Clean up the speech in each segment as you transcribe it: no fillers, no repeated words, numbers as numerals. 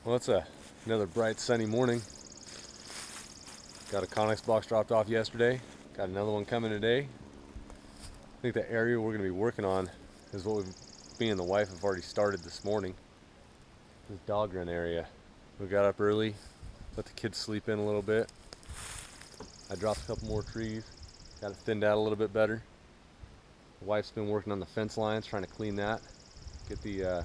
Well, it's another bright sunny morning. Got a Conex box dropped off yesterday. Got another one coming today. I think the area we're going to be working on is what me and the wife have already started this morning. This dog run area. We got up early, let the kids sleep in a little bit. I dropped a couple more trees, got it thinned out a little bit better. The wife's been working on the fence lines, trying to clean that, get the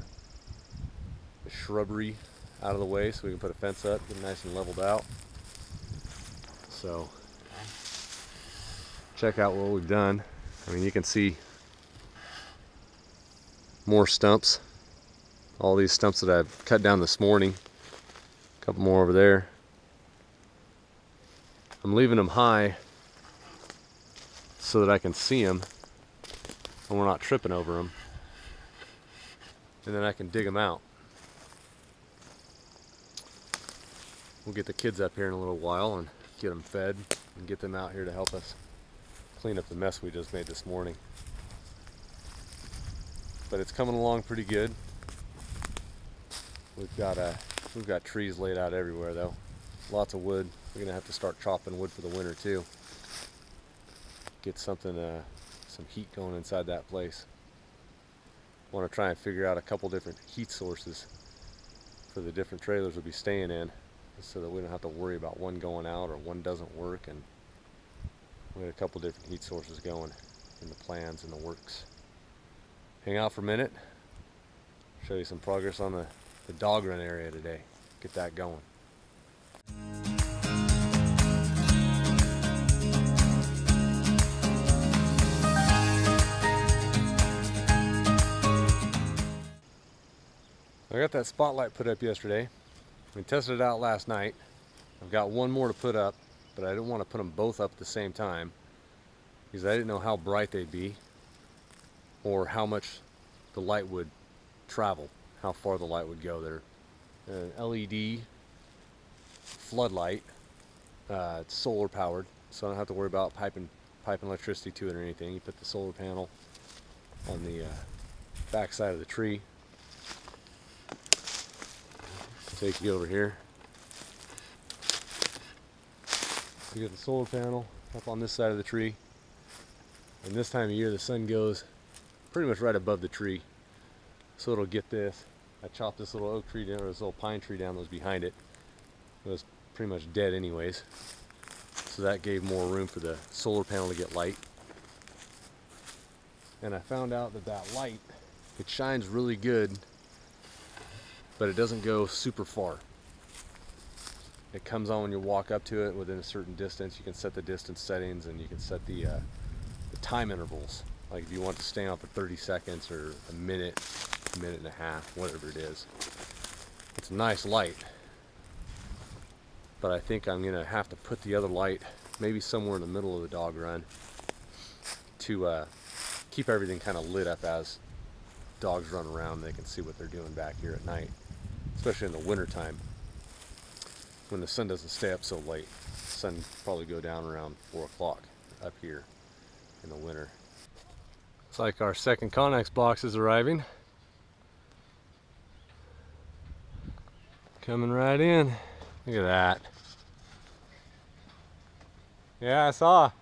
shrubbery out of the way so we can put a fence up, get it nice and leveled out. So check out what we've done. I mean, you can see more stumps. All these stumps that I've cut down this morning. A couple more over there. I'm leaving them high so that I can see them and we're not tripping over them. And then I can dig them out. We'll get the kids up here in a little while and get them fed and get them out here to help us clean up the mess we just made this morning. But it's coming along pretty good. We've got trees laid out everywhere though. Lots of wood. We're gonna have to start chopping wood for the winter too. Get something, some heat going inside that place. Want to try and figure out a couple different heat sources for the different trailers we'll be staying in, so that we don't have to worry about one going out or one doesn't work. And we got a couple different heat sources going in the plans and the works. Hang out for a minute. Show you some progress on the dog run area today. Get that going. I got that spotlight put up yesterday. We tested it out last night. I've got one more to put up, but I didn't want to put them both up at the same time because I didn't know how bright they'd be or how much the light would travel, how far the light would go. They're an LED floodlight. It's solar powered, so I don't have to worry about piping electricity to it or anything. You put the solar panel on the back side of the tree. Take you over here. You get the solar panel up on this side of the tree, and this time of year the sun goes pretty much right above the tree, so it'll get this. I chopped this little oak tree down, or this little pine tree down that was behind it. It was pretty much dead anyways, so that gave more room for the solar panel to get light. And I found out that light, it shines really good, but it doesn't go super far. It comes on when you walk up to it within a certain distance. You can set the distance settings and you can set the time intervals. Like if you want to stay on for 30 seconds or a minute and a half, whatever it is. It's a nice light, but I think I'm gonna have to put the other light maybe somewhere in the middle of the dog run to keep everything kind of lit up as dogs run around and they can see what they're doing back here at night. Especially in the winter time when the sun doesn't stay up so late. The sun will probably go down around 4 o'clock up here in the winter. It's like our second Conex box is arriving. Coming right in. Look at that. Yeah, I saw.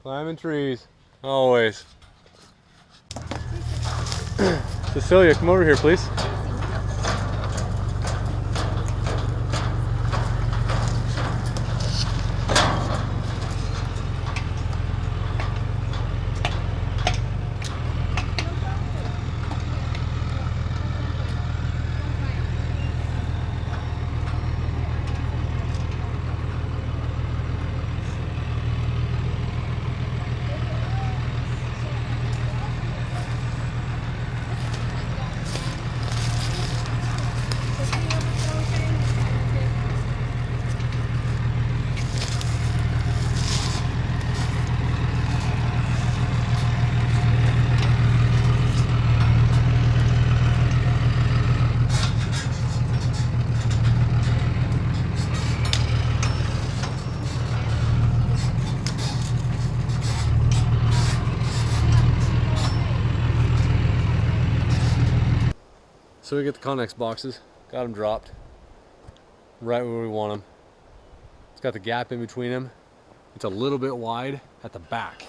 Climbing trees. Always. Cecilia, come over here, please. So we get the Conex boxes. Got them dropped right where we want them. It's got the gap in between them. It's a little bit wide at the back.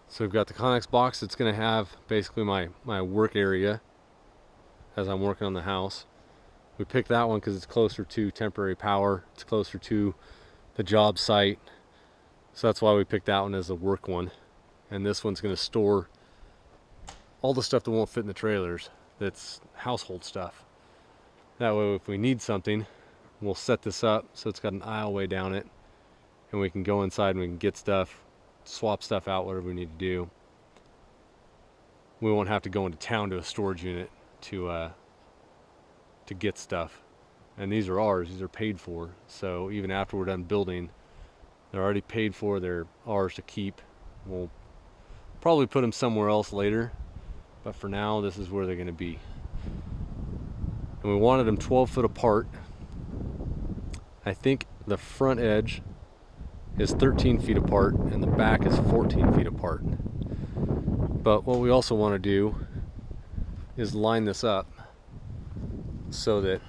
So we've got the Conex box. It's going to have basically my work area as I'm working on the house. We picked that one because it's closer to temporary power. It's closer to the job site. So that's why we picked that one as the work one. And this one's going to store all the stuff that won't fit in the trailers. That's household stuff. That way if we need something, we'll set this up so it's got an aisleway down it. And we can go inside and we can get stuff, swap stuff out, whatever we need to do. We won't have to go into town to a storage unit to get stuff. And these are ours, these are paid for. So even after we're done building, they're already paid for, they're ours to keep. We'll probably put them somewhere else later, but for now, this is where they're gonna be. And we wanted them 12 foot apart. I think the front edge is 13 feet apart and the back is 14 feet apart. But what we also want to do is line this up so that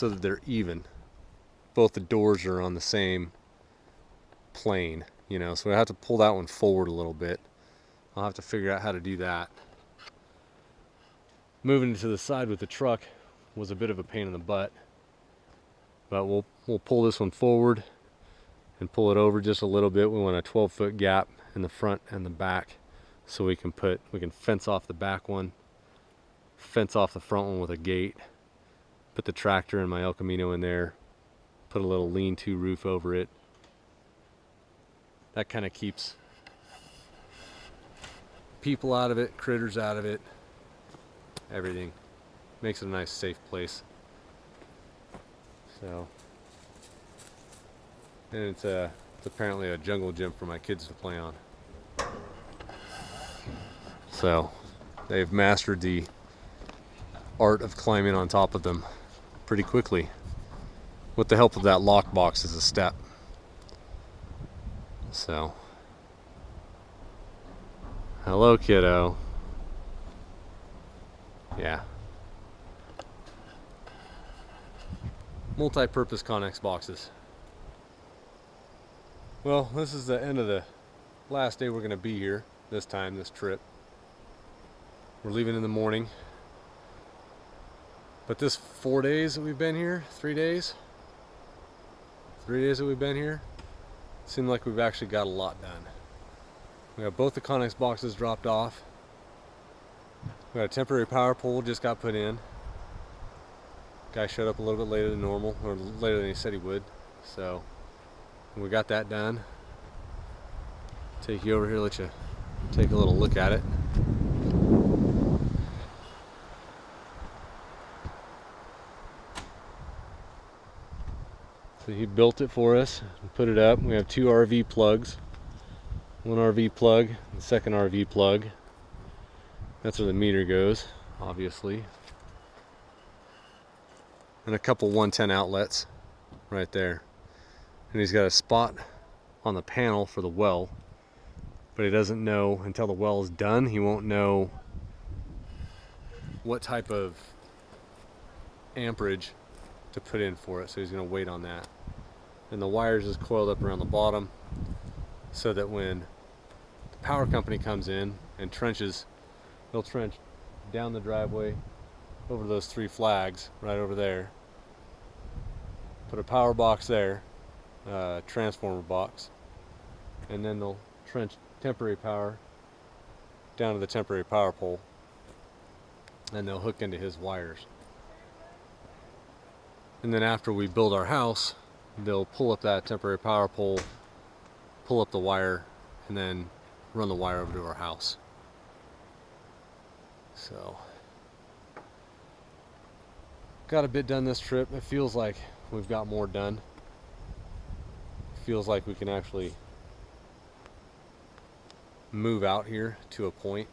they're even. Both the doors are on the same plane, you know, so I have to pull that one forward a little bit. I'll have to figure out how to do that. Moving to the side with the truck was a bit of a pain in the butt, but we'll pull this one forward and pull it over just a little bit. We want a 12-foot gap in the front and the back, so we can fence off the back one, fence off the front one with a gate, put the tractor and my El Camino in there, put a little lean-to roof over it. That kind of keeps people out of it, critters out of it, everything. Makes it a nice, safe place. So, and it's apparently a jungle gym for my kids to play on. So, they've mastered the art of climbing on top of them pretty quickly, with the help of that lock box as a step. So, hello, kiddo. Yeah. Multi-purpose Conex boxes. Well, this is the end of the last day we're going to be here this trip. We're leaving in the morning. But this 4 days that we've been here, 3 days? 3 days that we've been here, seemed like we've actually got a lot done. We have both the Conex boxes dropped off. We got a temporary power pole just got put in. Guy showed up a little bit later than normal, or later than he said he would. So we got that done. Take you over here, let you take a little look at it. So he built it for us and put it up. We have 2 RV plugs. One RV plug, the second RV plug. That's where the meter goes, obviously. And a couple 110 outlets right there. And he's got a spot on the panel for the well, but he doesn't know until the well is done. He won't know what type of amperage to put in for it, so he's going to wait on that. And the wires is coiled up around the bottom so that when the power company comes in and trenches, they'll trench down the driveway over those 3 flags right over there, put a power box there, transformer box, and then they'll trench temporary power down to the temporary power pole, and they'll hook into his wires. And then after we build our house, they'll pull up that temporary power pole, pull up the wire, and then run the wire over to our house. So, got a bit done this trip. It feels like we've got more done. It feels like we can actually move out here to a point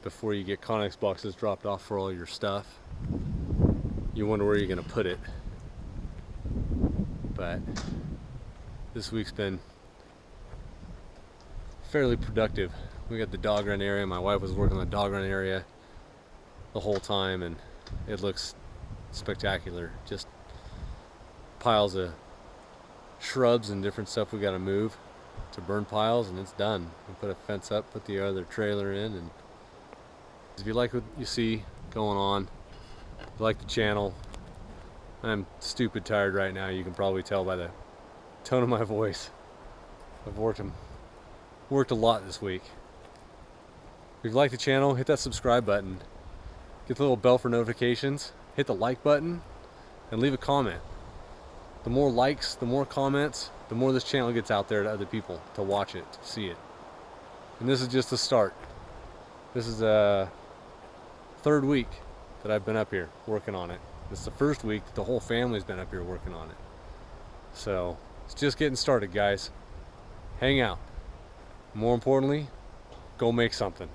before you get Conex boxes dropped off for all your stuff. You wonder where you're going to put it. But this week's been fairly productive We got the dog run area. My wife was working on the dog run area the whole time, and it looks spectacular. Just piles of shrubs and different stuff we got to move to burn piles, and it's done. We put a fence up, put the other trailer in, and if you like what you see going on, if you like the channel, I'm stupid tired right now. You can probably tell by the tone of my voice. I've worked a lot this week. If you like the channel, hit that subscribe button, get the little bell for notifications, hit the like button, and leave a comment. The more likes, the more comments, the more this channel gets out there to other people to watch it, to see it. And this is just the start. This is the third week that I've been up here working on it. This is the first week that the whole family's been up here working on it. So it's just getting started, guys. Hang out. More importantly, go make something.